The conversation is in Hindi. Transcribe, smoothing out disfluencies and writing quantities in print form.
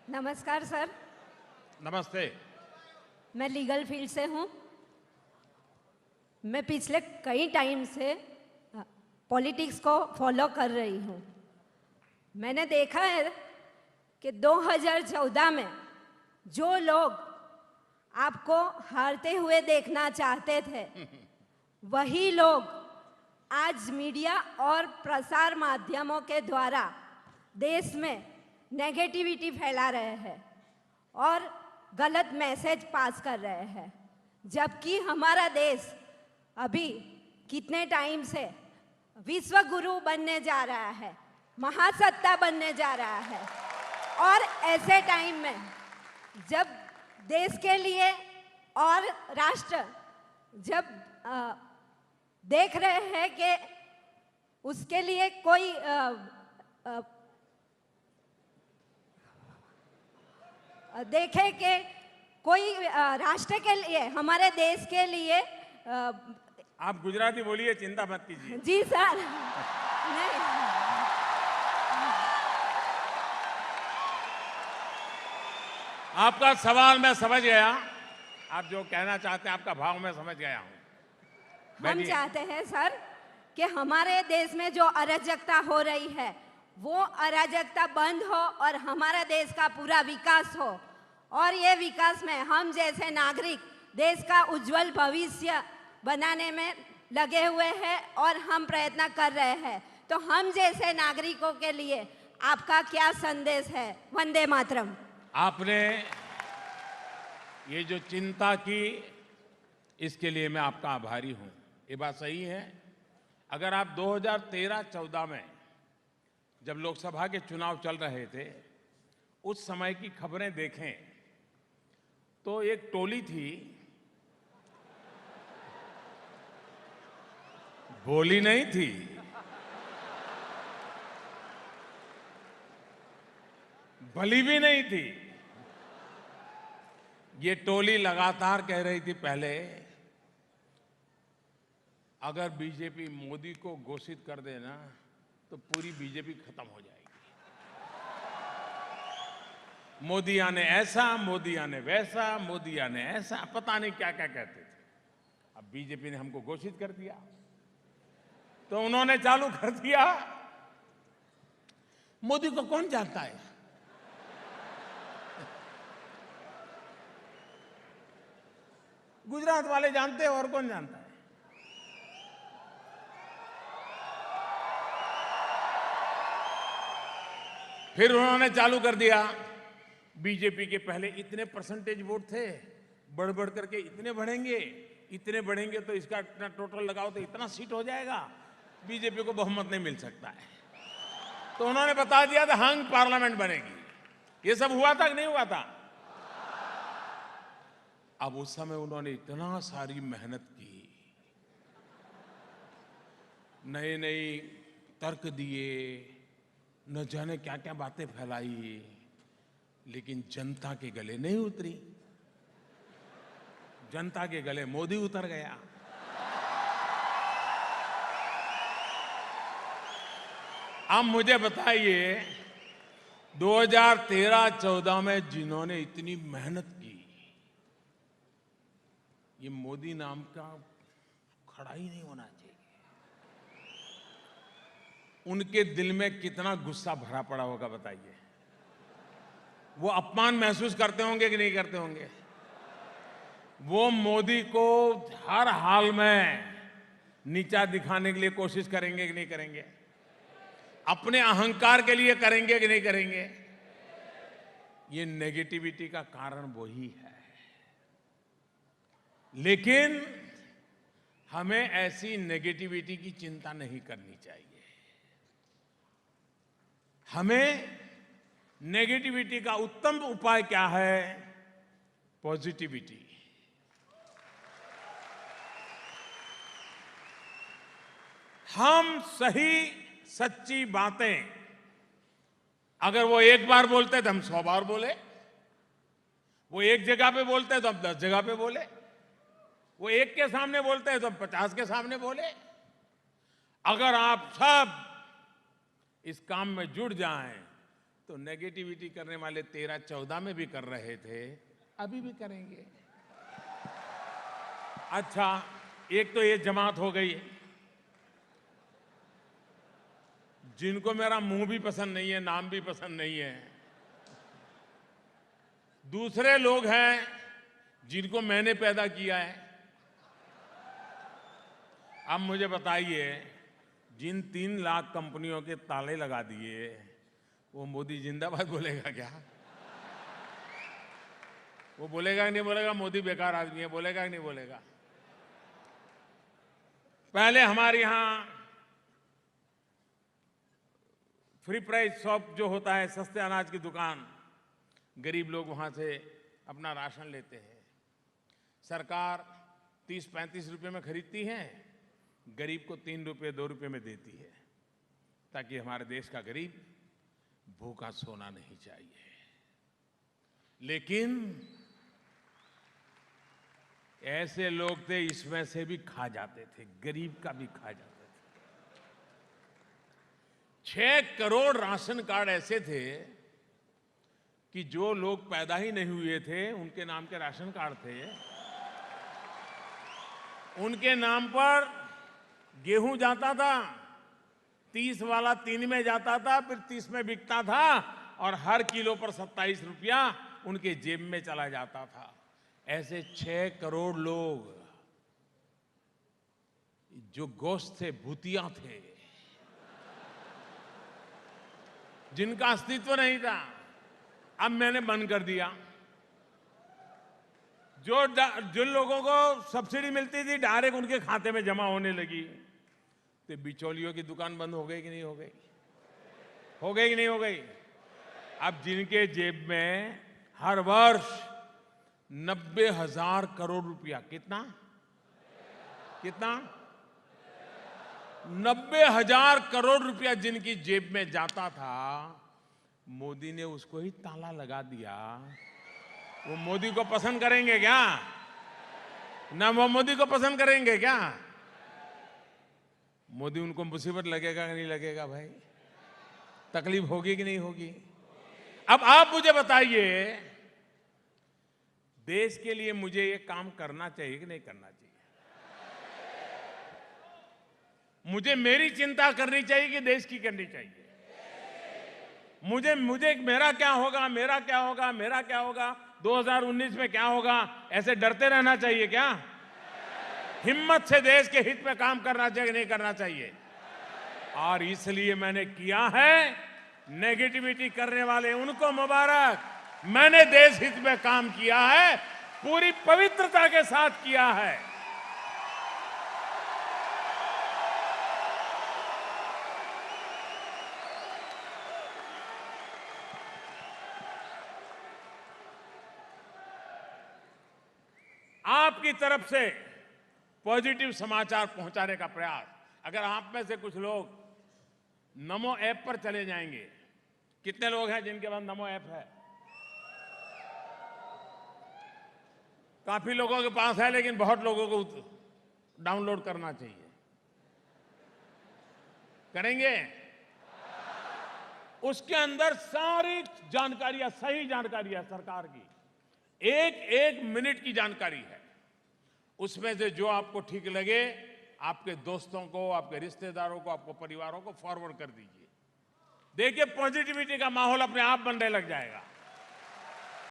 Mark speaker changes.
Speaker 1: नमस्कार सर।
Speaker 2: नमस्ते।
Speaker 1: मैं लीगल फील्ड से हूँ। मैं पिछले कई टाइम से पॉलिटिक्स को फॉलो कर रही हूँ। मैंने देखा है कि 2014 में जो लोग आपको हारते हुए देखना चाहते थे वही लोग आज मीडिया और प्रसार माध्यमों के द्वारा देश में नेगेटिविटी फैला रहे हैं और गलत मैसेज पास कर रहे हैं, जबकि हमारा देश अभी कितने टाइम से विश्व गुरु बनने जा रहा है, महासत्ता बनने जा रहा है। और ऐसे टाइम में जब देश के लिए और राष्ट्र जब देख रहे हैं कि उसके लिए कोई देखे कि कोई राष्ट्र के लिए, हमारे देश के लिए
Speaker 2: आप गुजराती बोलिए, चिंता मत कीजिए।
Speaker 1: जी सर। नहीं,
Speaker 2: आपका सवाल मैं समझ गया। आप जो कहना चाहते हैं, आपका भाव मैं समझ गया हूं।
Speaker 1: हम चाहते हैं सर कि हमारे देश में जो अराजकता हो रही है वो अराजकता बंद हो और हमारा देश का पूरा विकास हो। और ये विकास में हम जैसे नागरिक देश का उज्जवल भविष्य बनाने में लगे हुए हैं और हम प्रयत्न कर रहे हैं। तो हम जैसे नागरिकों के लिए आपका क्या संदेश है? वंदे मातरम।
Speaker 2: आपने ये जो चिंता की, इसके लिए मैं आपका आभारी हूं। ये बात सही है। अगर आप 2013-14 में जब लोकसभा के चुनाव चल रहे थे, उस समय की खबरें देखें तो एक टोली थी, बोली नहीं थी, भली भी नहीं थी। ये टोली लगातार कह रही थी पहले, अगर बीजेपी मोदी को घोषित कर देना तो पूरी बीजेपी खत्म हो जाएगी। मोदिया ने ऐसा, मोदिया ने वैसा, मोदिया ने ऐसा, पता नहीं क्या क्या कहते थे। अब बीजेपी ने हमको घोषित कर दिया तो उन्होंने चालू कर दिया, मोदी को कौन जानता है। गुजरात वाले जानते हैं और कौन जानता है। फिर उन्होंने चालू कर दिया, बीजेपी के पहले इतने परसेंटेज वोट थे, बढ़ बढ़ करके इतने बढ़ेंगे, इतने बढ़ेंगे तो इसका इतना टोटल लगाओ तो इतना सीट हो जाएगा, बीजेपी को बहुमत नहीं मिल सकता है। तो उन्होंने बता दिया था हंग पार्लियामेंट बनेगी। ये सब हुआ था कि नहीं हुआ था? अब उस समय उन्होंने इतना सारी मेहनत की, नए नए तर्क दिए, न जाने क्या क्या बातें फैलाई, लेकिन जनता के गले नहीं उतरी। जनता के गले मोदी उतर गया। अब मुझे बताइए, 2013-14 में जिन्होंने इतनी मेहनत की, ये मोदी नाम का खड़ा ही नहीं होना चाहिए। उनके दिल में कितना गुस्सा भरा पड़ा होगा बताइए। वो अपमान महसूस करते होंगे कि नहीं करते होंगे? वो मोदी को हर हाल में नीचा दिखाने के लिए कोशिश करेंगे कि नहीं करेंगे? अपने अहंकार के लिए करेंगे कि नहीं करेंगे? ये नेगेटिविटी का कारण वही है। लेकिन हमें ऐसी नेगेटिविटी की चिंता नहीं करनी चाहिए। हमें नेगेटिविटी का उत्तम उपाय क्या है? पॉजिटिविटी। हम सही सच्ची बातें अगर वो एक बार बोलते तो हम 100 बार बोले, वो एक जगह पे बोलते तो हम 10 जगह पे बोले, वो एक के सामने बोलते हैं तो हम 50 के सामने बोले। अगर आप सब इस काम में जुट जाएं तो नेगेटिविटी करने वाले 13-14 में भी कर रहे थे, अभी भी करेंगे। अच्छा, एक तो ये जमात हो गई, जिनको मेरा मुंह भी पसंद नहीं है, नाम भी पसंद नहीं है। दूसरे लोग हैं जिनको मैंने पैदा किया है। अब मुझे बताइए, जिन 3 लाख कंपनियों के ताले लगा दिए, वो मोदी जिंदाबाद बोलेगा क्या? वो बोलेगा कि नहीं बोलेगा मोदी बेकार आदमी है? बोलेगा कि नहीं बोलेगा? पहले हमारे यहां फ्री प्राइस शॉप जो होता है, सस्ते अनाज की दुकान, गरीब लोग वहां से अपना राशन लेते हैं। सरकार 30-35 रुपए में खरीदती है, गरीब को 3 रुपए 2 रुपए में देती है, ताकि हमारे देश का गरीब भूखा सोना नहीं चाहिए। लेकिन ऐसे लोग थे, इसमें से भी खा जाते थे, गरीब का भी खा जाते थे। 6 करोड़ राशन कार्ड ऐसे थे कि जो लोग पैदा ही नहीं हुए थे, उनके नाम के राशन कार्ड थे। उनके नाम पर गेहूं जाता था, 30 वाला 3 में जाता था, फिर 30 में बिकता था, और हर किलो पर 27 रुपया उनके जेब में चला जाता था। ऐसे 6 करोड़ लोग जो गोश्त थे, भूतिया थे, जिनका अस्तित्व नहीं था, अब मैंने बंद कर दिया। जिन लोगों को सब्सिडी मिलती थी, डायरेक्ट उनके खाते में जमा होने लगी। तो बिचौलियों की दुकान बंद हो गई कि नहीं हो गई? हो गई कि नहीं हो गई? अब जिनके जेब में हर वर्ष 90,000 करोड़ रुपया, कितना 90,000 करोड़ रुपया जिनकी जेब में जाता था, मोदी ने उसको ही ताला लगा दिया। वो मोदी को पसंद करेंगे क्या? ना वो मोदी को पसंद करेंगे क्या? मोदी, उनको मुसीबत लगेगा कि नहीं लगेगा भाई? तकलीफ होगी कि नहीं होगी? अब आप मुझे बताइए, देश के लिए मुझे ये काम करना चाहिए कि नहीं करना चाहिए? मुझे मेरी चिंता करनी चाहिए कि देश की करनी चाहिए? मुझे मेरा क्या होगा, मेरा क्या होगा, मेरा क्या होगा, 2019 में क्या होगा, ऐसे डरते रहना चाहिए क्या? हिम्मत से देश के हित में काम करना चाहिए, नहीं करना चाहिए? और इसलिए मैंने किया है। नेगेटिविटी करने वाले उनको मुबारक, मैंने देश हित में काम किया है, पूरी पवित्रता के साथ किया है। आपकी तरफ से पॉजिटिव समाचार पहुंचाने का प्रयास, अगर आप में से कुछ लोग नमो ऐप पर चले जाएंगे, कितने लोग हैं जिनके पास नमो ऐप है? काफी लोगों के पास है, लेकिन बहुत लोगों को डाउनलोड करना चाहिए। करेंगे? उसके अंदर सारी जानकारियां, सही जानकारियां सरकार की, एक मिनट की जानकारी है। उसमें से जो आपको ठीक लगे, आपके दोस्तों को, आपके रिश्तेदारों को, आपको परिवारों को फॉरवर्ड कर दीजिए। देखिए, पॉजिटिविटी का माहौल अपने आप बनने लग जाएगा।